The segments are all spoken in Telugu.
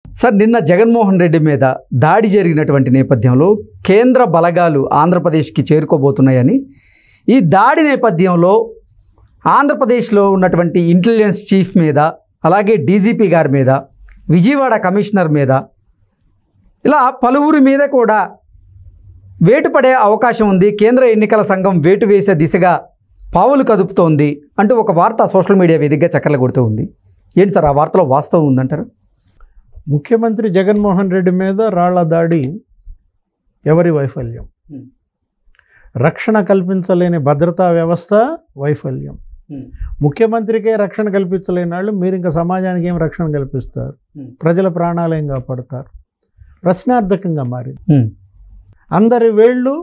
సార్, నిన్న జగన్మోహన్ రెడ్డి మీద దాడి జరిగినటువంటి నేపథ్యంలో కేంద్ర బలగాలు ఆంధ్రప్రదేశ్కి చేరుకోబోతున్నాయని, ఈ దాడి నేపథ్యంలో ఆంధ్రప్రదేశ్లో ఉన్నటువంటి ఇంటెలిజెన్స్ చీఫ్ మీద, అలాగే డీజీపీ గారి మీద, విజయవాడ కమిషనర్ మీద, ఇలా పలువురి మీద కూడా వేటు పడే అవకాశం ఉంది. కేంద్ర ఎన్నికల సంఘం వేటు వేసే దిశగా పావులు కదుపుతోంది అంటూ ఒక వార్త సోషల్ మీడియా వేదికగా చక్కర్లు కొడుతూ ఉంది. ఏంటి సార్, ఆ వార్తలో వాస్తవం ఉందంటారు? ముఖ్యమంత్రి జగన్మోహన్ రెడ్డి మీద రాళ్ల దాడి ఎవరి వైఫల్యం? రక్షణ కల్పించలేని భద్రతా వ్యవస్థ వైఫల్యం. ముఖ్యమంత్రికే రక్షణ కల్పించలేని వాళ్ళు మీరు ఇంకా సమాజానికి ఏం రక్షణ కల్పిస్తారు? ప్రజల ప్రాణాలు ఏం కాపాడతారు? ప్రశ్నార్థకంగా మారింది. అందరి వేళ్ళు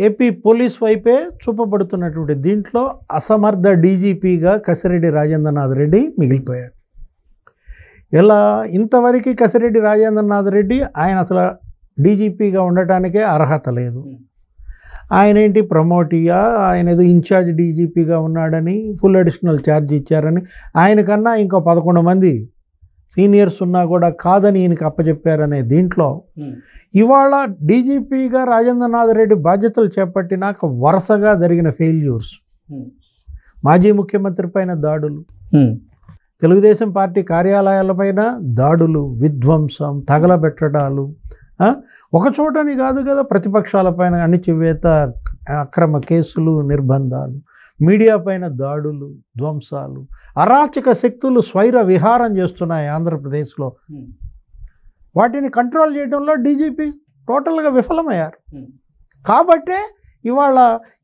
ఏపీ పోలీస్ వైపే చూపబడుతున్నటువంటి దీంట్లో అసమర్థ డీజీపీగా కసిరెడ్డి రాజేంద్రనాథ్ రెడ్డి మిగిలిపోయాడు. ఇలా ఇంతవరకు కసిరెడ్డి రాజేంద్రనాథ్ రెడ్డి ఆయన అసలు డీజీపీగా ఉండటానికే అర్హత లేదు. ఆయన ఏంటి ప్రమోటియా, ఆయన ఏదో ఇన్ఛార్జ్ డీజీపీగా ఉన్నాడని ఫుల్ అడిషనల్ ఛార్జ్ ఇచ్చారని, ఆయనకన్నా ఇంకో 11 మంది సీనియర్స్ ఉన్నా కూడా కాదని ఈయనకి అప్పచెప్పారనే దీంట్లో ఇవాళ డీజీపీగా రాజేంద్రనాథ్ రెడ్డి బాధ్యతలు చేపట్టినాక వరుసగా జరిగిన ఫెయిల్యూర్స్, మాజీ ముఖ్యమంత్రి పైన దాడులు, తెలుగుదేశం పార్టీ కార్యాలయాలపైన దాడులు, విధ్వంసం, తగలబెట్టడాలు, ఒక చోటని కాదు కదా, ప్రతిపక్షాలపైన అణిచివేత, అక్రమ కేసులు, నిర్బంధాలు, మీడియా పైన దాడులు, ధ్వంసాలు, అరాచక శక్తులు స్వైర విహారం చేస్తున్నాయి ఆంధ్రప్రదేశ్లో. వాటిని కంట్రోల్ చేయడంలో డీజీపీ టోటల్గా విఫలమయ్యారు. కాబట్టే ఇవాళ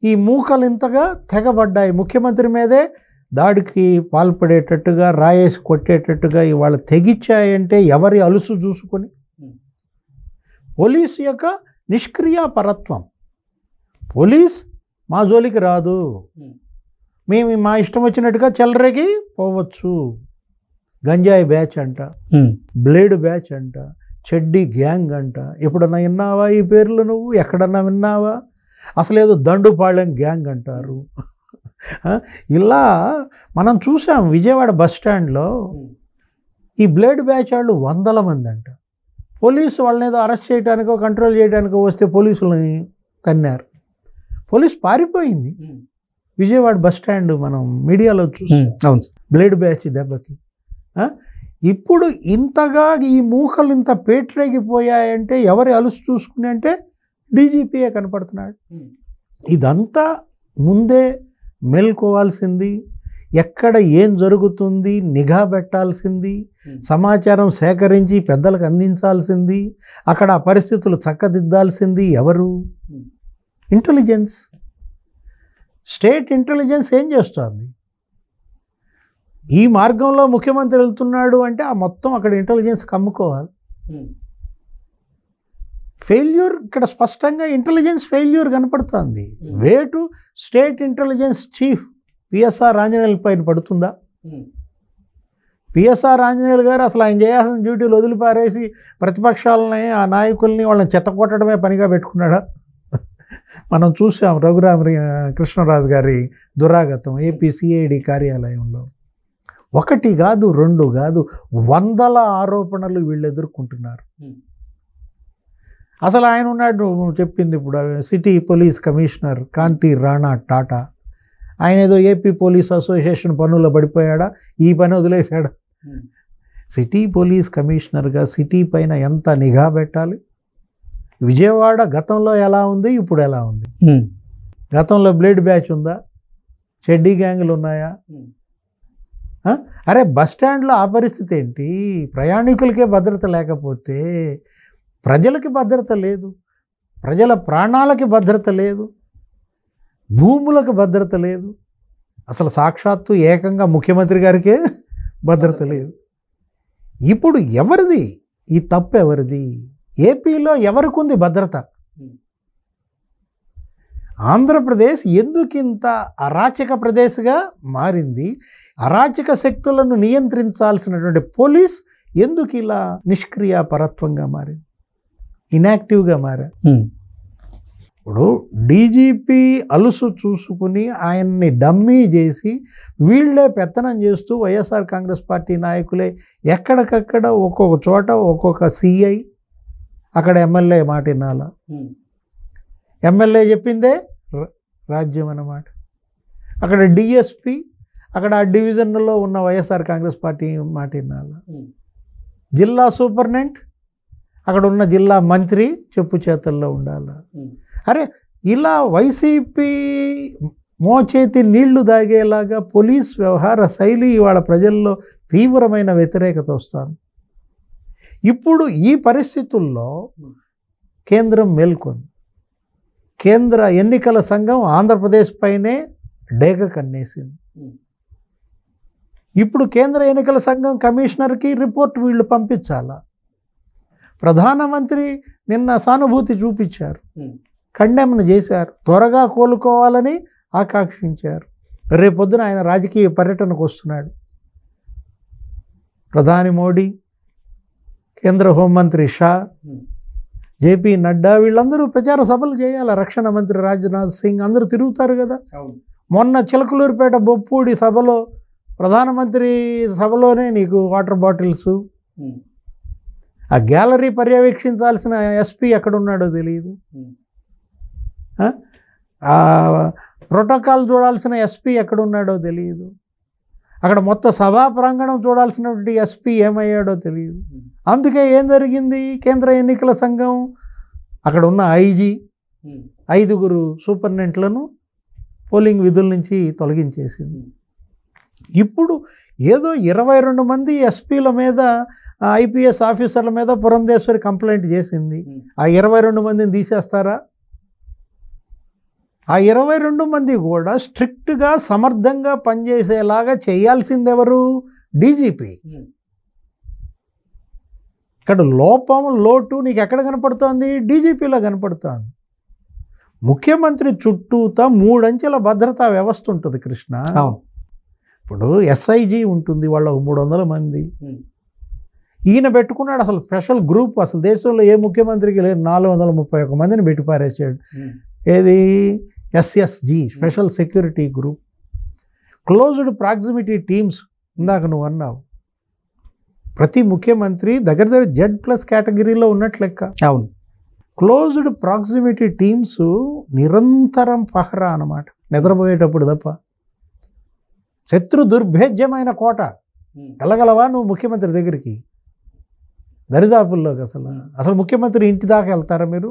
ఈ మూకలు ఇంతగా తెగబడ్డాయి. ముఖ్యమంత్రి మీదే దాడికి పాల్పడేటట్టుగా, రాయేసి కొట్టేటట్టుగా ఇవాళ తెగిచ్చాయంటే ఎవరి అలుసు చూసుకొని? పోలీస్ యొక్క నిష్క్రియాపరత్వం. పోలీస్ మా జోలికి రాదు, మేము మా ఇష్టం వచ్చినట్టుగా చెలరేగి పోవచ్చు. గంజాయి బ్యాచ్ అంట, బ్లేడ్ బ్యాచ్ అంట, చెడ్డీ గ్యాంగ్ అంట. ఎప్పుడన్నా విన్నావా ఈ పేర్లు? నువ్వు ఎక్కడన్నా విన్నావా? అసలు ఏదో దండుపాళెం గ్యాంగ్ అంటారు. ఇలా మనం చూసాం విజయవాడ బస్ స్టాండ్లో ఈ బ్లేడ్ బ్యాచ్ వాళ్ళు 100 మంది అంట. పోలీసు వాళ్ళని ఏదో అరెస్ట్ చేయడానికో కంట్రోల్ చేయడానికో వస్తే పోలీసులని తన్నారు. పోలీస్ పారిపోయింది. విజయవాడ బస్ స్టాండ్ మనం మీడియాలో చూసాం బ్లేడ్ బ్యాచ్ దెబ్బకి. ఇప్పుడు ఇంతగా ఈ మూకలు ఇంత పేట్రేగిపోయాయంటే ఎవరి అలుసు చూసుకుని అంటే డీజీపీయే కనపడుతున్నాడు. ఇదంతా ముందే మేల్కోవాల్సింది, ఎక్కడ ఏం జరుగుతుంది నిఘా పెట్టాల్సింది, సమాచారం సేకరించి పెద్దలకు అందించాల్సింది, అక్కడ ఆ పరిస్థితులు చక్కదిద్దాల్సింది ఎవరు? ఇంటెలిజెన్స్. స్టేట్ ఇంటెలిజెన్స్ ఏం చేస్తుంది? ఈ మార్గంలో ముఖ్యమంత్రి వెళ్తున్నాడు అంటే ఆ మొత్తం అక్కడ ఇంటెలిజెన్స్ కమ్ముకోవాలి. ఫెయిల్యూర్ ఇక్కడ స్పష్టంగా ఇంటెలిజెన్స్ ఫెయిల్యూర్ కనపడుతుంది. వేటు స్టేట్ ఇంటెలిజెన్స్ చీఫ్ పిఎస్ఆర్ ఆంజనేయుల పైన పడుతుందా? పిఎస్ఆర్ ఆంజనేయులు గారు అసలు ఆయన చేయాల్సిన డ్యూటీలు వదిలిపారేసి ప్రతిపక్షాలని, ఆ నాయకుల్ని వాళ్ళని చెత్తకొట్టడమే పనిగా పెట్టుకున్నాడా? మనం చూసాం రఘురామ కృష్ణరాజు గారి దురాగతం ఏపీ సిఐడి కార్యాలయంలో. 1 కాదు 2 కాదు 100 ఆరోపణలు వీళ్ళు ఎదుర్కొంటున్నారు. అసలు ఆయన ఉన్నాడు, నువ్వు చెప్పింది ఇప్పుడు సిటీ పోలీస్ కమిషనర్ కాంతి రాణా టాటా. ఆయన ఏదో ఏపీ పోలీస్ అసోసియేషన్ పన్నులో పడిపోయాడా? ఈ పని వదిలేశాడా? సిటీ పోలీస్ కమిషనర్గా సిటీ పైన ఎంత నిఘా పెట్టాలి? విజయవాడ గతంలో ఎలా ఉంది, ఇప్పుడు ఎలా ఉంది? గతంలో బ్లేడ్ బ్యాచ్ ఉందా? చెడ్డీ గ్యాంగులు ఉన్నాయా? అరే బస్ స్టాండ్లో ఆ పరిస్థితి ఏంటి? ప్రయాణికులకే భద్రత లేకపోతే ప్రజలకి భద్రత లేదు, ప్రజల ప్రాణాలకి భద్రత లేదు, భూములకు భద్రత లేదు, అసలు సాక్షాత్తు ఏకంగా ముఖ్యమంత్రి గారికే భద్రత లేదు. ఇప్పుడు ఎవరిది ఈ తప్పు? ఎవరిది? ఏపీలో ఎవరికుంది భద్రత? ఆంధ్రప్రదేశ్ ఎందుకింత అరాచక ప్రదేశ్గా మారింది? అరాచక శక్తులను నియంత్రించాల్సినటువంటి పోలీస్ ఎందుకు ఇలా నిష్క్రియాపరత్వంగా మారింది, ఇన్యాక్టివ్గా మారా? ఇప్పుడు డీజీపీ అలుసు చూసుకుని ఆయన్ని డమ్మీ చేసి వీళ్ళే పెత్తనం చేస్తూ వైఎస్ఆర్ కాంగ్రెస్ పార్టీ నాయకులే ఎక్కడికక్కడ ఒక్కొక్క చోట ఒక్కొక్క సిఐ, అక్కడ ఎమ్మెల్యే మాట వినాల. ఎమ్మెల్యే చెప్పిందే రాజ్యం అన్నమాట. అక్కడ డిఎస్పి, అక్కడ ఆ డివిజన్లో ఉన్న వైఎస్ఆర్ కాంగ్రెస్ పార్టీ మాట వినాల. జిల్లా సూపరింటెండెంట్, అక్కడ ఉన్న జిల్లా మంత్రి చెప్పు చేతల్లో ఉండాలి. అరే ఇలా వైసీపీ మోచేతి నీళ్లు దాగేలాగా పోలీస్ వ్యవహార శైలి ఇవాళ ప్రజల్లో తీవ్రమైన వ్యతిరేకత వస్తుంది. ఇప్పుడు ఈ పరిస్థితుల్లో కేంద్రం మేల్కొంది. కేంద్ర ఎన్నికల సంఘం ఆంధ్రప్రదేశ్ పైనే డేగ కన్నేసింది. ఇప్పుడు కేంద్ర ఎన్నికల సంఘం కమిషనర్కి రిపోర్ట్ వీళ్ళు పంపించాలా. ప్రధానమంత్రి నిన్న సానుభూతి చూపించారు, కండెమ్ను చేశారు, త్వరగా కోలుకోవాలని ఆకాంక్షించారు. రేపొద్దున ఆయన రాజకీయ పర్యటనకు వస్తున్నాడు. ప్రధాని మోడీ, కేంద్ర హోంమంత్రి షా, జేపీ నడ్డా వీళ్ళందరూ ప్రచార సభలు చేయాలి. రక్షణ మంత్రి రాజ్నాథ్ సింగ్ అందరూ తిరుగుతారు కదా. మొన్న చిలకలూరుపేట బొప్పూడి సభలో ప్రధానమంత్రి సభలోనే నీకు వాటర్ బాటిల్స్, ఆ గ్యాలరీ పర్యవేక్షించాల్సిన ఎస్పీ ఎక్కడున్నాడో తెలియదు, ఆ ప్రోటోకాల్ చూడాల్సిన ఎస్పీ ఎక్కడున్నాడో తెలియదు, అక్కడ మొత్తం సభా ప్రాంగణం చూడాల్సినటువంటి ఎస్పీ ఏమయ్యాడో తెలియదు. అందుకే ఏం జరిగింది, కేంద్ర ఎన్నికల సంఘం అక్కడ ఉన్న ఐజీ 5 సూపరింటెండెంట్లను పోలింగ్ విధుల నుంచి తొలగించేసింది. ఇప్పుడు ఏదో 22 మంది ఎస్పీల మీద, ఐపీఎస్ ఆఫీసర్ల మీద పురంధేశ్వరి కంప్లైంట్ చేసింది. ఆ 22 మందిని తీసేస్తారా? ఆ 22 మంది కూడా స్ట్రిక్ట్గా సమర్థంగా పనిచేసేలాగా చేయాల్సింది ఎవరు? డీజీపీ. ఇక్కడ లోపం, లోటు నీకు ఎక్కడ కనపడుతోంది? డీజీపీలో కనపడుతోంది. ముఖ్యమంత్రి చుట్టూతా 3 అంచెల భద్రతా వ్యవస్థ ఉంటుంది కృష్ణ. ఇప్పుడు ఎస్ఐజీ ఉంటుంది, వాళ్ళ 300 మంది. ఈయన పెట్టుకున్నాడు అసలు స్పెషల్ గ్రూప్. అసలు దేశంలో ఏ ముఖ్యమంత్రికి లేదు, 431 మందిని పెట్టి పారేసాడు. ఏది? SSG, special security group. Closed proximity teams, ఇందాక నువ్వు అన్నావు. ప్రతి ముఖ్యమంత్రి దగ్గర Z+ కేటగిరీలో ఉన్నట్లు లెక్క. అవును. క్లోజ్డ్ ప్రాక్సిమిటీ టీమ్స్ నిరంతరం పహరా అన్నమాట, నిద్రపోయేటప్పుడు తప్ప. శత్రు దుర్భేద్యమైన కోట. వెళ్ళగలవా నువ్వు ముఖ్యమంత్రి దగ్గరికి? దరిదాపుల్లోకి అసలు ముఖ్యమంత్రి ఇంటి దాకా వెళ్తారా మీరు?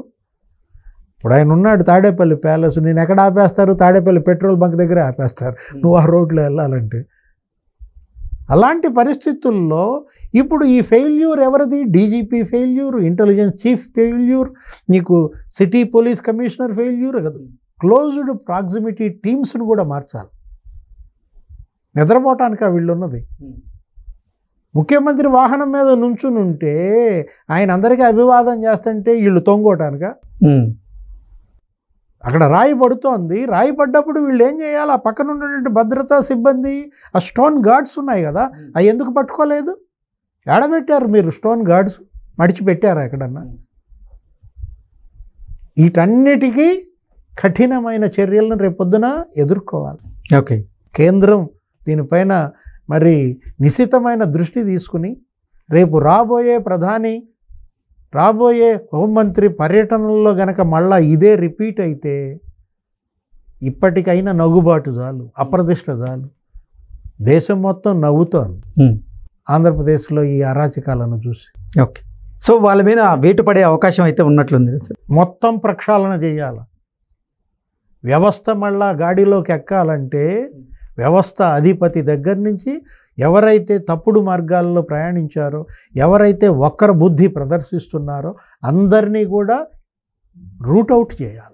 ఇప్పుడు ఆయన ఉన్నాడు తాడేపల్లి ప్యాలెస్, నేను ఎక్కడ ఆపేస్తారు? తాడేపల్లి పెట్రోల్ బంక్ దగ్గర ఆపేస్తారు నువ్వు ఆ రోడ్లో వెళ్ళాలంటే. అలాంటి పరిస్థితుల్లో ఇప్పుడు ఈ ఫెయిల్యూర్ ఎవరిది? DGP failure, intelligence chief failure, నీకు సిటీ పోలీస్ కమిషనర్ ఫెయిల్యూర్ కదా. క్లోజ్డ్ ప్రాక్సిమిటీ టీమ్స్ను కూడా మార్చాలి. నిద్రపోవటానికి వీళ్ళు ఉన్నది. ముఖ్యమంత్రి వాహనం మీద నుంచుని ఉంటే ఆయన అందరికీ అభివాదం చేస్తుంటే వీళ్ళు తొంగోటానిక? అక్కడ రాయి పడుతోంది. రాయి పడ్డప్పుడు వీళ్ళు ఏం చేయాలి? ఆ పక్కన ఉన్నటువంటి భద్రతా సిబ్బంది, ఆ స్టోన్ గార్డ్స్ ఉన్నాయి కదా, అవి ఎందుకు పట్టుకోలేదు? ఎడబెట్టారు మీరు స్టోన్ గార్డ్స్? మడిచిపెట్టారా ఎక్కడన్నా? వీటన్నిటికీ కఠినమైన చర్యలను రేపొద్దున ఎదుర్కోవాలి. ఓకే. కేంద్రం దీనిపైన మరి నిశితమైన దృష్టి తీసుకుని రేపు రాబోయే హోంమంత్రి పర్యటనల్లో గనక మళ్ళా ఇదే రిపీట్ అయితే ఇప్పటికైనా నవ్వుబాటు చాలు, అప్రదిష్ట చాలు. దేశం మొత్తం నవ్వుతోంది ఆంధ్రప్రదేశ్లో ఈ అరాచకాలను చూసి. ఓకే. సో వాళ్ళ మీద వేటు పడే అవకాశం అయితే ఉన్నట్లుంది సార్. మొత్తం ప్రక్షాళన చేయాలి. వ్యవస్థ మళ్ళా గాడిలోకి ఎక్కాలంటే వ్యవస్థ అధిపతి దగ్గర నుంచి ఎవరైతే తప్పుడు మార్గాల్లో ప్రయాణించారో, ఎవరైతే వక్ర బుద్ధి ప్రదర్శిస్తున్నారో అందరినీ కూడా రూట్ అవుట్ చేయాలి.